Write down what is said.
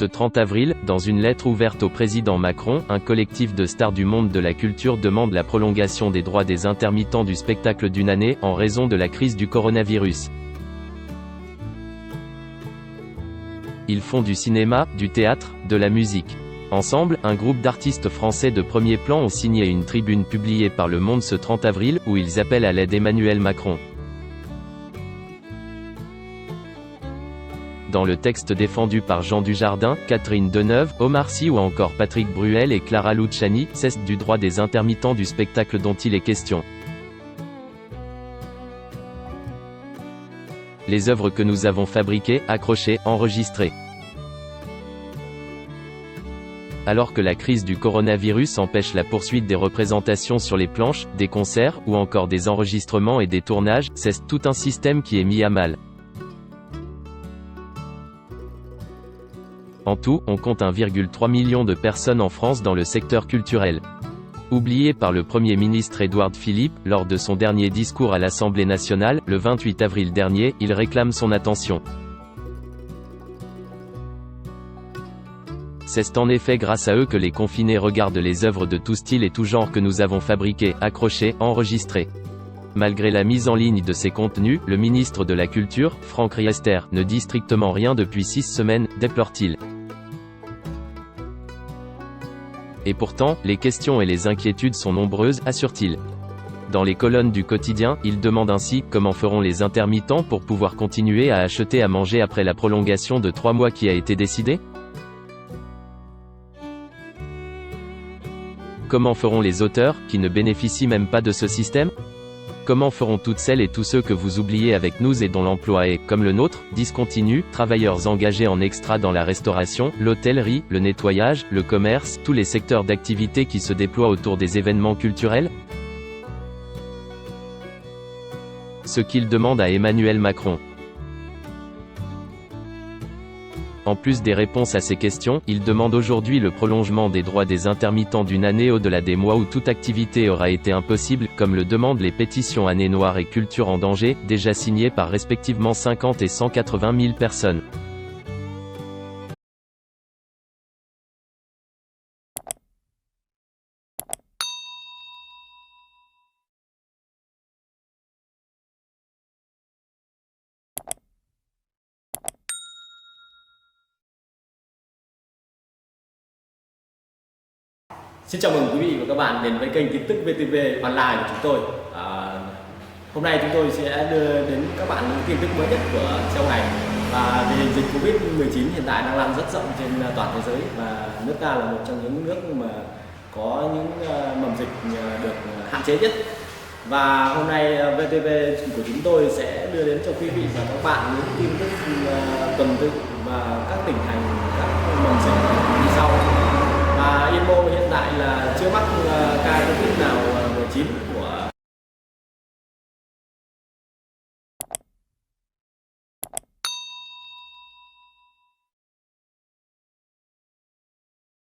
Ce 30 avril, dans une lettre ouverte au président Macron, un collectif de stars du monde de la culture demande la prolongation des droits des intermittents du spectacle d'une année, en raison de la crise du coronavirus. Ils font du cinéma, du théâtre, de la musique. Ensemble, un groupe d'artistes français de premier plan ont signé une tribune publiée par Le Monde ce 30 avril, où ils appellent à l'aide Emmanuel Macron. Dans le texte défendu par Jean Dujardin, Catherine Deneuve, Omar Sy ou encore Patrick Bruel et Clara Luciani, c'est du droit des intermittents du spectacle dont il est question. Les œuvres que nous avons fabriquées, accrochées, enregistrées. Alors que la crise du coronavirus empêche la poursuite des représentations sur les planches, des concerts, ou encore des enregistrements et des tournages, c'est tout un système qui est mis à mal. En tout, on compte 1,3 million de personnes en France dans le secteur culturel. Oublié par le Premier ministre Édouard Philippe, lors de son dernier discours à l'Assemblée nationale, le 28 avril dernier, il réclame son attention. C'est en effet grâce à eux que les confinés regardent les œuvres de tout style et tout genre que nous avons fabriquées, accrochées, enregistrées. Malgré la mise en ligne de ces contenus, le ministre de la Culture, Franck Riester, ne dit strictement rien depuis 6 semaines, déplore-t-il. Et pourtant, les questions et les inquiétudes sont nombreuses, assure-t-il. Dans les colonnes du quotidien, il demande ainsi, comment feront les intermittents pour pouvoir continuer à acheter à manger après la prolongation de 3 mois qui a été décidée ? Comment feront les auteurs, qui ne bénéficient même pas de ce système ? Comment feront toutes celles et tous ceux que vous oubliez avec nous et dont l'emploi est, comme le nôtre, discontinu, travailleurs engagés en extra dans la restauration, l'hôtellerie, le nettoyage, le commerce, tous les secteurs d'activité qui se déploient autour des événements culturels ? Ce qu'il demande à Emmanuel Macron. En plus des réponses à ces questions, il demande aujourd'hui le prolongement des droits des intermittents d'une année au-delà des mois où toute activité aura été impossible, comme le demandent les pétitions Année Noire et Culture en danger, déjà signées par respectivement 50 et 180 000 personnes. Xin chào mừng quý vị và các bạn đến với kênh tin tức VTV Online của chúng tôi. Hôm nay chúng tôi sẽ đưa đến các bạn những tin tức mới nhất của trong ngày. Và tình hình dịch Covid-19 hiện tại đang lan rất rộng trên toàn thế giới và nước ta là một trong những nước mà có những mầm dịch được hạn chế nhất. Và hôm nay VTV của chúng tôi sẽ đưa đến cho quý vị và các bạn những tin tức tuần tự và các tỉnh thành, các mầm dịch như sau. Yên Mô hiện tại là chưa mắc ca Covid nào